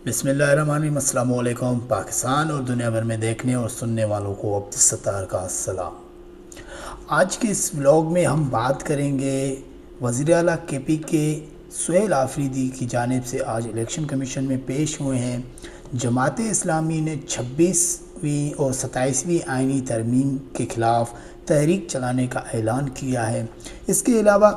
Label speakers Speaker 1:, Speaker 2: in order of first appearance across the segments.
Speaker 1: بسم اللہ الرحمن الرحیم۔ السلام علیکم پاکستان اور دنیا بھر میں دیکھنے اور سننے والوں کو عبدالستار کا السلام۔ آج کے اس ولاگ میں ہم بات کریں گے وزیر اعلیٰ کے پی کے سہیل آفریدی کی جانب سے آج الیکشن کمیشن میں پیش ہوئے ہیں۔ جماعت اسلامی نے 26ویں اور 27ویں آئینی ترمیم کے خلاف تحریک چلانے کا اعلان کیا ہے۔ اس کے علاوہ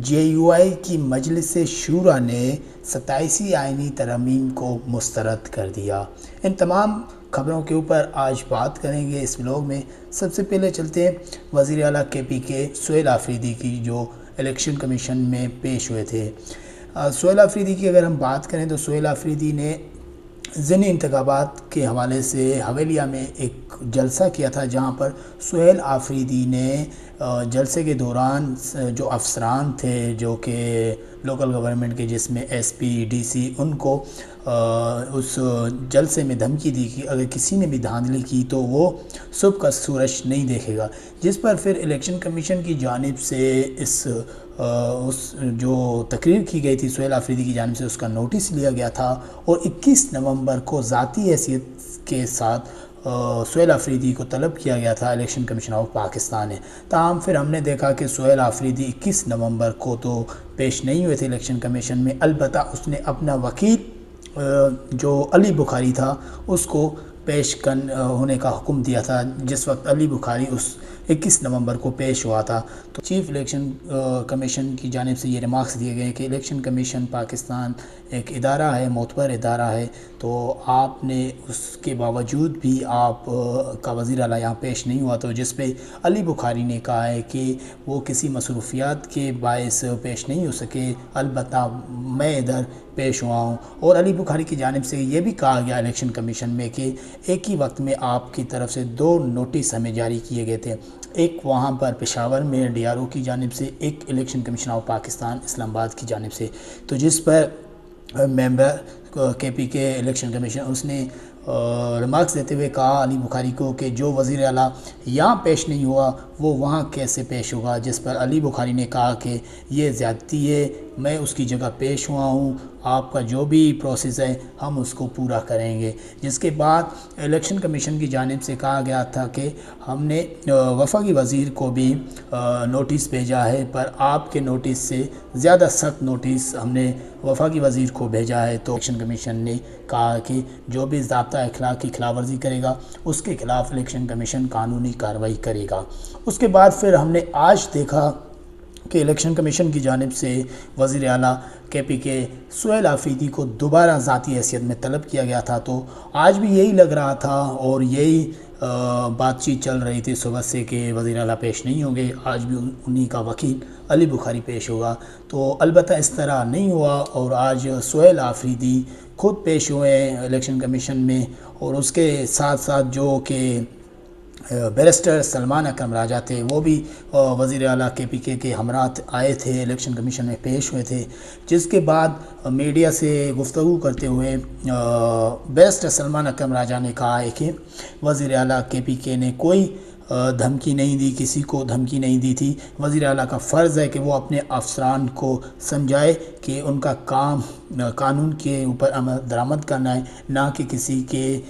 Speaker 1: جے یو آئی کی مجلس شورا نے 27ویں آئینی ترمیم کو مسترد کر دیا۔ ان تمام خبروں کے اوپر آج بات کریں گے اس ولاگ میں۔ سب سے پہلے چلتے ہیں وزیر اعلیٰ کے پی کے سہیل آفریدی کی جو الیکشن کمیشن میں پیش ہوئے تھے۔ سہیل آفریدی کی اگر ہم بات کریں تو سہیل آفریدی نے ضمنی انتخابات کے حوالے سے حویلیہ میں ایک جلسہ کیا تھا، جہاں پر سہیل آفریدی نے جلسے کے دوران جو افسران تھے جو کہ لوکل گورنمنٹ کے، جس میں ایس پی ڈی سی، ان کو اس جلسے میں دھمکی دی کہ اگر کسی نے بھی دھاندلی کی تو وہ صبح کا سورج نہیں دیکھے گا، جس پر پھر الیکشن کمیشن کی جانب سے اس جو تقریر کی گئی تھی سہیل آفریدی کی جانب سے، اس کا نوٹس لیا گیا تھا اور 21 نومبر کو ذاتی حیثیت کے ساتھ سہیل آفریدی کو طلب کیا گیا تھا الیکشن کمیشن آف پاکستان نے۔ تاہم پھر ہم نے دیکھا کہ سہیل آفریدی 21 نومبر کو تو پیش نہیں ہوئے تھے الیکشن کمیشن میں، البتہ اس نے اپنا وکیل جو علی بخاری تھا اس کو پیش ہونے کا حکم دیا تھا، جس وقت علی بخاری اس 21 نومبر کو پیش ہوا تھا۔ تو چیف الیکشن کمیشن کی جانب سے یہ ریمارکس دیے گئے کہ الیکشن کمیشن پاکستان ایک ادارہ ہے، معتبر ادارہ ہے، تو آپ نے اس کے باوجود بھی آپ کا وزیر اعلیٰ یہاں پیش نہیں ہوا، تو جس پہ علی بخاری نے کہا ہے کہ وہ کسی مصروفیات کے باعث پیش نہیں ہو سکے، البتہ میں ادھر پیش ہوا ہوں۔ اور علی بخاری کی جانب سے یہ بھی کہا گیا الیکشن کمیشن میں کہ ایک ہی وقت میں آپ کی طرف سے 2 نوٹس ہمیں جاری کیے گئے تھے، ایک وہاں پر پشاور میں ڈی آر او کی جانب سے، ایک الیکشن کمیشن آف پاکستان اسلام آباد کی جانب سے، تو جس پر ممبر کے پی کے الیکشن کمیشن اس نے ریمارکس دیتے ہوئے کہا علی بخاری کو کہ جو وزیر اعلیٰ یہاں پیش نہیں ہوا وہ وہاں کیسے پیش ہوگا، جس پر علی بخاری نے کہا کہ یہ زیادتی ہے، میں اس کی جگہ پیش ہوا ہوں، آپ کا جو بھی پروسیس ہے ہم اس کو پورا کریں گے۔ جس کے بعد الیکشن کمیشن کی جانب سے کہا گیا تھا کہ ہم نے وفاقی وزیر کو بھی نوٹس بھیجا ہے، پر آپ کے نوٹس سے زیادہ سخت نوٹس ہم نے وفاقی وزیر کو بھیجا ہے۔ تو الیکشن کمیشن نے کہا کہ جو بھی ضابطہ اخلاق کی خلاف ورزی کرے گا اس کے خلاف الیکشن کمیشن قانونی کارروائی کرے گا۔ اس کے بعد پھر ہم نے آج دیکھا کہ الیکشن کمیشن کی جانب سے وزیر اعلیٰ کے پی کے سہیل آفریدی کو دوبارہ ذاتی حیثیت میں طلب کیا گیا تھا، تو آج بھی یہی لگ رہا تھا اور یہی بات چیت چل رہی تھی صبح سے کہ وزیر اعلیٰ پیش نہیں ہوں گے، آج بھی انہی کا وکیل علی بخاری پیش ہوگا، تو البتہ اس طرح نہیں ہوا اور آج سہیل آفریدی خود پیش ہوئے ہیں الیکشن کمیشن میں، اور اس کے ساتھ ساتھ جو کہ بیرسٹر سلمان اکرم راجہ تھے وہ بھی وزیر اعلیٰ کے پی کے ہمراہ آئے تھے، الیکشن کمیشن میں پیش ہوئے تھے۔ جس کے بعد میڈیا سے گفتگو کرتے ہوئے بیرسٹر سلمان اکرم راجہ نے کہا ہے کہ وزیر اعلیٰ کے پی کے نے کوئی دھمکی نہیں دی، کسی کو دھمکی نہیں دی تھی، وزیر اعلیٰ کا فرض ہے کہ وہ اپنے افسران کو سمجھائے کہ ان کا کام قانون کے اوپر عمل درآمد کرنا ہے، نہ کہ کسی کے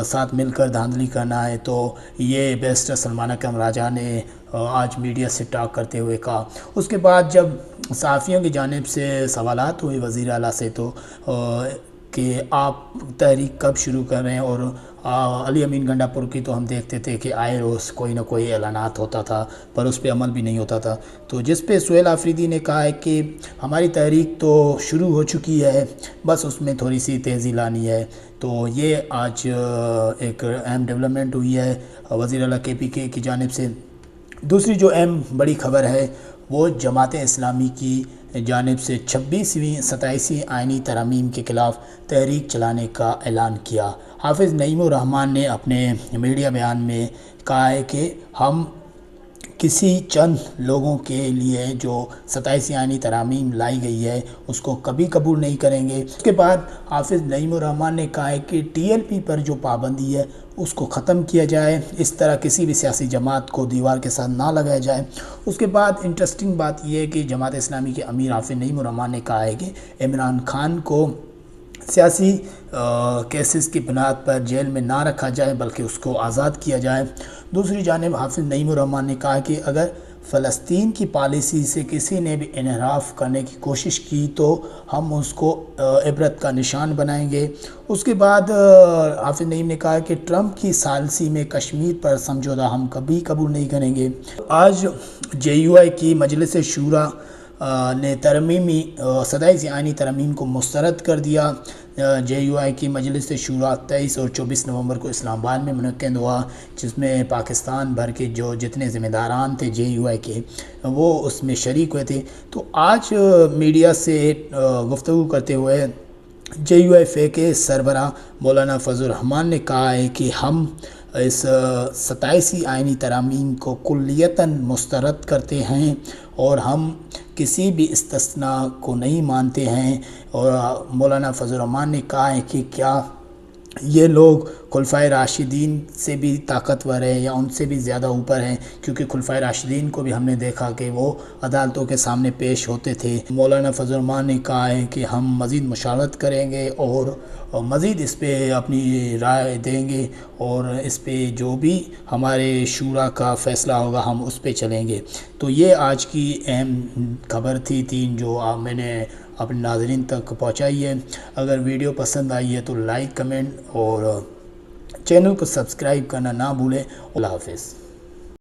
Speaker 1: ساتھ مل کر دھاندلی کرنا ہے۔ تو یہ بیرسٹر سلمان اکرم راجہ نے آج میڈیا سے ٹاک کرتے ہوئے کہا۔ اس کے بعد جب صحافیوں کی جانب سے سوالات ہوئے وزیر اعلیٰ سے تو کہ آپ تحریک کب شروع کر رہے ہیں، اور علی امین گنڈا پور کی تو ہم دیکھتے تھے کہ آئے روز کوئی نہ کوئی اعلانات ہوتا تھا پر اس پہ عمل بھی نہیں ہوتا تھا، تو جس پہ سہیل آفریدی نے کہا ہے کہ ہماری تحریک تو شروع ہو چکی ہے، بس اس میں تھوڑی سی تیزی لانی ہے۔ تو یہ آج ایک اہم ڈیولپمنٹ ہوئی ہے وزیر اعلیٰ کے پی کے کی جانب سے۔ دوسری جو اہم بڑی خبر ہے وہ جماعت اسلامی کی جانب سے 26ویں 27ویں آئینی ترامیم کے خلاف تحریک چلانے کا اعلان کیا۔ حافظ نعیم الرحمن نے اپنے میڈیا بیان میں کہا ہے کہ ہم کسی چند لوگوں کے لیے جو 27ویں آئینی ترامیم لائی گئی ہے اس کو کبھی قبول نہیں کریں گے۔ اس کے بعد حافظ نعیم الرحمن نے کہا ہے کہ ٹی ایل پی پر جو پابندی ہے اس کو ختم کیا جائے، اس طرح کسی بھی سیاسی جماعت کو دیوار کے ساتھ نہ لگایا جائے۔ اس کے بعد انٹرسٹنگ بات یہ ہے کہ جماعت اسلامی کے امیر حافظ نعیم الرحمن نے کہا ہے کہ عمران خان کو سیاسی کیسز کی بنیاد پر جیل میں نہ رکھا جائے بلکہ اس کو آزاد کیا جائے۔ دوسری جانب حافظ نعیم الرحمن نے کہا کہ اگر فلسطین کی پالیسی سے کسی نے بھی انحراف کرنے کی کوشش کی تو ہم اس کو عبرت کا نشان بنائیں گے۔ اس کے بعد حافظ نعیم نے کہا کہ ٹرمپ کی ثالثی میں کشمیر پر سمجھوتہ ہم کبھی قبول نہیں کریں گے۔ آج JUI کی مجلس شورا نے ترمیمی 27 آئینی ترمیم کو مسترد کر دیا۔ JUI کی مجلس شورا 23 اور 24 نومبر کو اسلام آباد میں منعقد ہوا، جس میں پاکستان بھر کے جو جتنے ذمہ داران تھے JUI کے وہ اس میں شریک ہوئے تھے۔ تو آج میڈیا سے گفتگو کرتے ہوئے JUI فے کے سربراہ مولانا فضل الرحمان نے کہا ہے کہ ہم اس 27 آئینی ترامیم کو کلیتاً مسترد کرتے ہیں اور ہم کسی بھی استثناء کو نہیں مانتے ہیں۔ اور مولانا فضل الرحمان نے کہا ہے کہ کیا یہ لوگ خلفائے راشدین سے بھی طاقتور ہیں یا ان سے بھی زیادہ اوپر ہیں، کیونکہ خلفائے راشدین کو بھی ہم نے دیکھا کہ وہ عدالتوں کے سامنے پیش ہوتے تھے۔ مولانا فضل الرحمان نے کہا ہے کہ ہم مزید مشاورت کریں گے اور مزید اس پہ اپنی رائے دیں گے اور اس پہ جو بھی ہمارے شورا کا فیصلہ ہوگا ہم اس پہ چلیں گے۔ تو یہ آج کی اہم خبر تھی جو میں نے اپنے ناظرین تک پہنچائی ہے۔ اگر ویڈیو پسند آئی ہے تو لائک، کمنٹ اور چینل کو سبسکرائب کرنا نہ بھولیں۔ اللہ حافظ۔